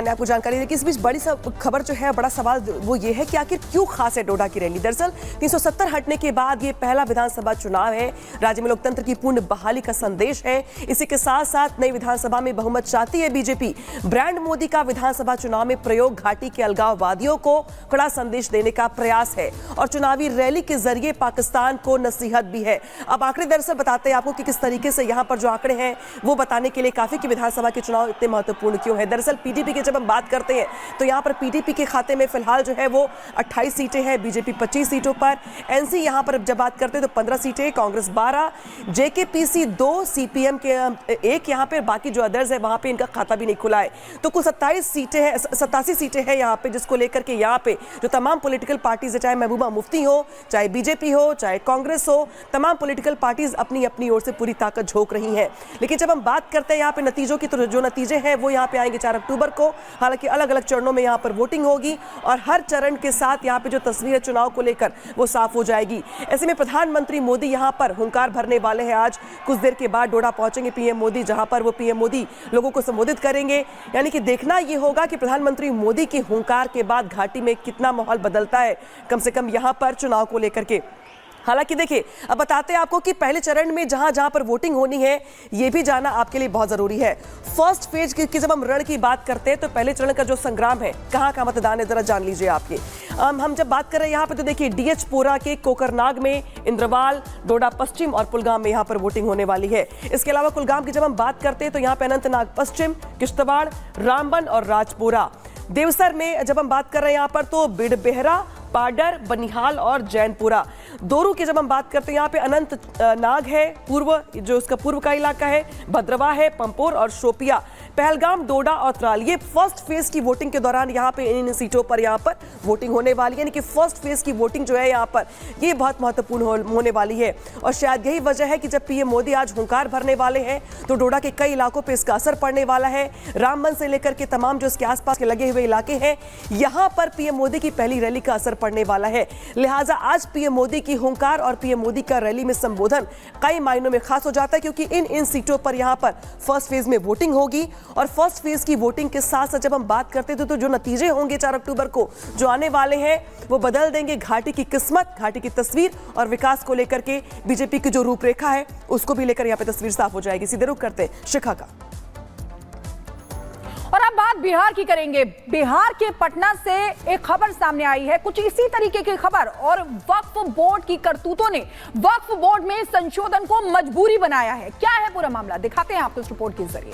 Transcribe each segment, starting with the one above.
मैंने आपको जानकारी दी कि इस बीच बड़ी खबर जो है, बड़ा सवाल वो ये है कि आखिर क्यों खास है डोडा की रैली। दरअसल 370 हटने के बाद ये पहला विधानसभा चुनाव है, राज्य में लोकतंत्र की पूर्ण बहाली का संदेश है। इसी के साथ साथ नई विधानसभा में बहुमत चाहती है बीजेपी। ब्रांड मोदी का विधानसभा चुनाव में प्रयोग घाटी के अलगाववादियों को कड़ा संदेश देने का प्रयास है और चुनावी रैली के जरिए पाकिस्तान को नसीहत भी है। अब आंकड़े दरअसल बताते हैं आपको कि किस तरीके से यहाँ पर जो आंकड़े हैं वो बताने के लिए काफी कि विधानसभा के चुनाव इतने महत्वपूर्ण क्यों है। दरअसल पीडीपी की जब हम बात करते हैं तो यहाँ पर पीडीपी के खाते में फिलहाल जो है वो 28 सीटें हैं, बीजेपी 25 सीटों पर, एनसी यहाँ पर जब बात करते हैं तो 15 सीटें, कांग्रेस 12, जेकेपीसी 2, सीपीएम के 1, यहाँ पे बाकी जो अदर्स है वहाँ पे इनका खाता भी नहीं खुला है। तो कुल 87 सीटें हैं यहाँ पे, जिसको लेकर के यहाँ पे जो तमाम पॉलिटिकल पार्टीज है, चाहे महबूबा मुफ्ती हो, चाहे बीजेपी हो, चाहे कांग्रेस हो, तमाम पॉलिटिकल पार्टीज अपनी अपनी ओर से पूरी ताकत झोंक रही हैं। लेकिन जब हम बात करते हैं यहाँ पे नतीजों की, तो जो नतीजे हैं वो यहाँ पे आएंगे 4 अक्टूबर को। हालांकि अलग अलग चरणों में यहाँ पर वोटिंग होगी और हर चरण के साथ यहाँ पे जो तस्वीर है चुनाव को लेकर वो साफ हो जाएगी। ऐसे में प्रधानमंत्री मोदी यहाँ पर हुंकार भरने वाले हैं। आज कुछ देर के बाद डोडा पहुंचेंगे पीएम मोदी, जहां पर वो पीएम मोदी लोगों को संबोधित करेंगे। यानी कि देखना ये होगा कि प्रधानमंत्री मोदी की हुंकार के बाद घाटी में कितना माहौल बदलता है, कम से कम यहाँ पर चुनाव को लेकर के। हालांकि देखिए, अब बताते हैं आपको कि पहले चरण में जहां पर वोटिंग होनी है ये भी जाना आपके लिए बहुत जरूरी है। फर्स्ट फेज की जब हम रण की बात करते हैं तो पहले चरण का जो संग्राम है, कहां का मतदान है, जरा जान लीजिए आपके। हम जब बात कर रहे हैं यहाँ पे तो देखिए डीएचपुरा के कोकरनाग में, इंद्रवाल, डोडा पश्चिम और कुलगाम में यहाँ पर वोटिंग होने वाली है। इसके अलावा कुलगाम की जब हम बात करते हैं तो यहाँ पे अनंतनाग पश्चिम, किश्तवाड़, रामबन और राजपुरा। देवसर में जब हम बात कर रहे हैं यहाँ पर तो बिडबेहरा, पाडर, बनिहाल और जैनपुरा। दोरू की जब हम बात करते हैं यहाँ पे अनंतनाग है, पूर्व जो उसका पूर्व का इलाका है, भद्रवा है, पंपोर और शोपिया, पहलगाम, डोडा और त्राल। ये फर्स्ट फेज की वोटिंग के दौरान यहाँ पे इन सीटों पर यहाँ पर वोटिंग होने वाली है। यानी कि फर्स्ट फेज की वोटिंग जो है यहाँ पर ये बहुत महत्वपूर्ण होने वाली है। और शायद यही वजह है कि जब पीएम मोदी आज हुंकार भरने वाले हैं तो डोडा के कई इलाकों पर इसका असर पड़ने वाला है। रामबन से लेकर के तमाम जो इसके आसपास के लगे हुए इलाके हैं, यहाँ पर पीएम मोदी की पहली रैली का असर पड़ने वाला है। लिहाजा आज पीएम मोदी की हुंकार और पीएम मोदी का रैली में संबोधन कई मायनों में खास हो जाता है, क्योंकि इन सीटों पर यहाँ पर फर्स्ट फेज में वोटिंग होगी। और फर्स्ट फेज की वोटिंग के साथ साथ जब हम बात करते थे तो जो नतीजे होंगे 4 अक्टूबर को जो आने वाले हैं वो बदल देंगे घाटी की किस्मत, घाटी की तस्वीर और विकास को लेकर के बीजेपी की जो रूपरेखा है उसको भी लेकर यहाँ पे तस्वीर साफ हो जाएगी। सीधे रुख करते हैं शिखा का। और अब बात बिहार की करेंगे। बिहार के पटना से एक खबर सामने आई है, कुछ इसी तरीके की खबर, और वक्फ बोर्ड की करतूतों ने वक्फ बोर्ड में संशोधन को मजबूरी बनाया है। क्या है पूरा मामला, दिखाते हैं आपको इस रिपोर्ट के जरिए।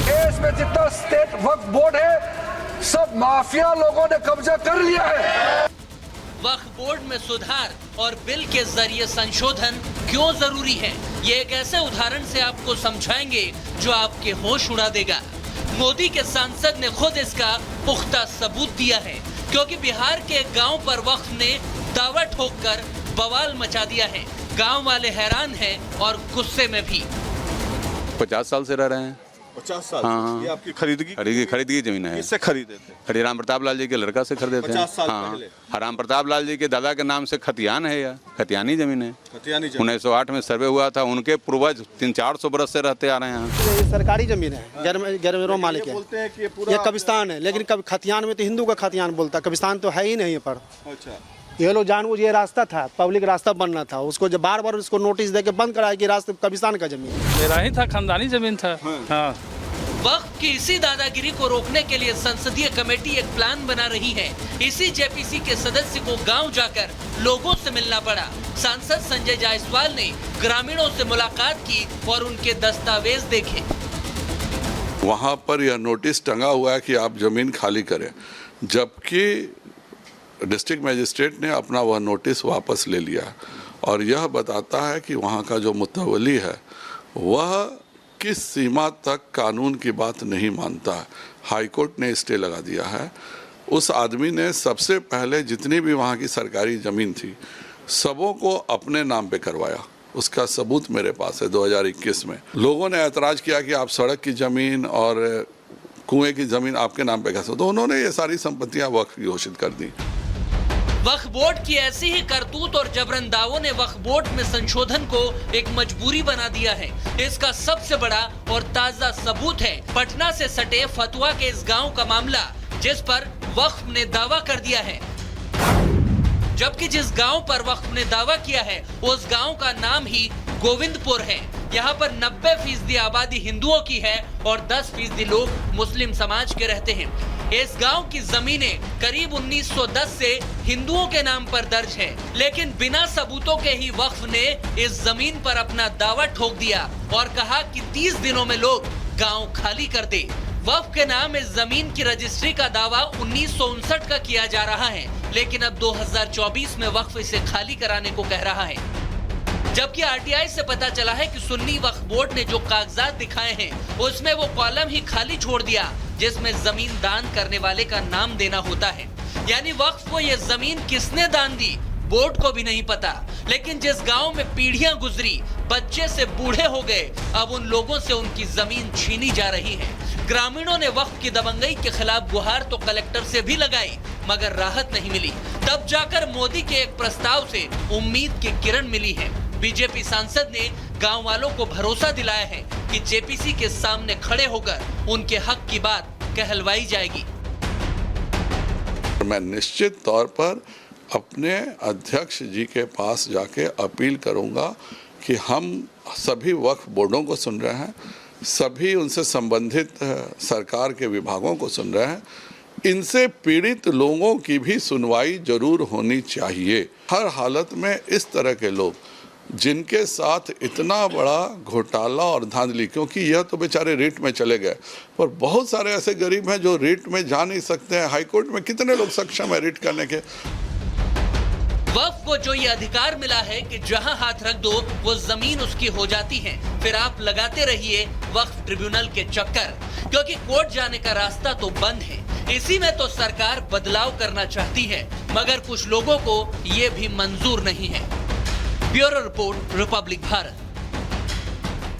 देश में जितना स्टेट वक्फ बोर्ड है सब माफिया लोगों ने कब्जा कर लिया है। वक्फ बोर्ड में सुधार और बिल के जरिए संशोधन क्यों जरूरी है, ये एक ऐसे उदाहरण से आपको समझाएंगे जो आपके होश उड़ा देगा। मोदी के सांसद ने खुद इसका पुख्ता सबूत दिया है, क्योंकि बिहार के एक गांव पर वक्फ ने दावा ठोककर बवाल मचा दिया है। गांव वाले हैरान हैं और गुस्से में भी। 50 साल से रह रहे हैं। 50 साल। हाँ। ये आपकी खरीदगी खरीदगी जमीन है। किससे खरीदे थे? खड़ी राम प्रताप लाल जी के लड़का से खरीदे थे। 50 साल हाँ। पहले। राम प्रताप लाल जी के दादा के नाम से खतियान है, या खतियानी जमीन है। खतियानी जमीन। 1908 में सर्वे हुआ था, उनके पूर्वज 300-400 बरस से रहते आ रहे हैं। ये सरकारी जमीन है, गैरमेरों मालिक है। बोलते हैं कि ये कब्रिस्तान है, लेकिन कभी खतियान में तो हिंदू का खतियान बोलता, कब्रिस्तान तो है ही नहीं पर। अच्छा, ये लोग जानबूझ, ये रास्ता था, पब्लिक रास्ता बनना था, उसको जब बार बार उसको नोटिस देके बंद कराया कि रास्ता कब्रिस्तान का जमीन है। मेरा ही था, खानदानी जमीन था। हाँ। वक्फ की इसी दादागिरी को रोकने के लिए संसदीय कमेटी एक प्लान बना रही है। इसी जेपीसी के सदस्य को गांव जाकर लोगों से मिलना पड़ा। सांसद संजय जायसवाल ने ग्रामीणों से मुलाकात की और उनके दस्तावेज देखे। वहाँ पर यह नोटिस टंगा हुआ है कि आप जमीन खाली करें, जबकि डिस्ट्रिक्ट मजिस्ट्रेट ने अपना वह नोटिस वापस ले लिया और यह बताता है कि वहाँ का जो मुतवली है वह किस सीमा तक कानून की बात नहीं मानता है। हाईकोर्ट ने स्टे लगा दिया है। उस आदमी ने सबसे पहले जितनी भी वहाँ की सरकारी ज़मीन थी सबों को अपने नाम पे करवाया। उसका सबूत मेरे पास है। 2021 में लोगों ने ऐतराज़ किया कि आप सड़क की ज़मीन और कुएं की ज़मीन आपके नाम पे कैसे, तो उन्होंने ये सारी संपत्तियाँ वक्फ की घोषित कर दी। वक्फ बोर्ड की ऐसी ही करतूत और जबरन दावों ने वक्फ बोर्ड में संशोधन को एक मजबूरी बना दिया है। इसका सबसे बड़ा और ताजा सबूत है पटना से सटे फतुआ के इस गांव का मामला, जिस पर वक्फ ने दावा कर दिया है। जबकि जिस गांव पर वक्फ ने दावा किया है उस गांव का नाम ही गोविंदपुर है। यहाँ पर 90% आबादी हिंदुओं की है और 10% लोग मुस्लिम समाज के रहते हैं। इस गांव की जमीनें करीब 1910 से हिंदुओं के नाम पर दर्ज है, लेकिन बिना सबूतों के ही वक्फ ने इस जमीन पर अपना दावा ठोक दिया और कहा कि 30 दिनों में लोग गांव खाली कर दे। वक्फ के नाम इस जमीन की रजिस्ट्री का दावा 1959 का किया जा रहा है, लेकिन अब 2024 में वक्फ इसे खाली कराने को कह रहा है। जबकि आरटीआई से पता चला है कि सुन्नी वक्फ बोर्ड ने जो कागजात दिखाए हैं उसमें वो कॉलम ही खाली छोड़ दिया जिसमें जमीन दान करने वाले का नाम देना होता है। यानी वक्फ को ये जमीन किसने दान दी बोर्ड को भी नहीं पता। लेकिन जिस गांव में पीढ़ियां गुजरी, बच्चे से बूढ़े हो गए, अब उन लोगों से उनकी जमीन छीनी जा रही है। ग्रामीणों ने वक्फ की दबंगई के खिलाफ गुहार तो कलेक्टर से भी लगाई, मगर राहत नहीं मिली। तब जाकर मोदी के एक प्रस्ताव से उम्मीद की किरण मिली है। बीजेपी सांसद ने गांव वालों को भरोसा दिलाया है कि जेपीसी के सामने खड़े होकर उनके हक की बात कहलवाई जाएगी। मैं निश्चित तौर पर अपने अध्यक्ष जी के पास जाके अपील करूंगा कि हम सभी वक्फ बोर्डों को सुन रहे हैं, सभी उनसे संबंधित सरकार के विभागों को सुन रहे हैं, इनसे पीड़ित लोगों की भी सुनवाई जरूर होनी चाहिए। हर हालत में इस तरह के लोग जिनके साथ इतना बड़ा घोटाला और धांधली, क्योंकि यह तो बेचारे रिट में चले गए, पर बहुत सारे ऐसे गरीब हैं जो रिट में जा नहीं सकते हैं। हाईकोर्ट में कितने लोग सक्षम है रिट करने के। वक्फ को जो ये अधिकार मिला है कि जहां हाथ रख दो वो जमीन उसकी हो जाती है, फिर आप लगाते रहिए वक्फ ट्रिब्यूनल के चक्कर, क्योंकि कोर्ट जाने का रास्ता तो बंद है। इसी में तो सरकार बदलाव करना चाहती है, मगर कुछ लोगों को ये भी मंजूर नहीं है। Bureau report, Republic Bharat.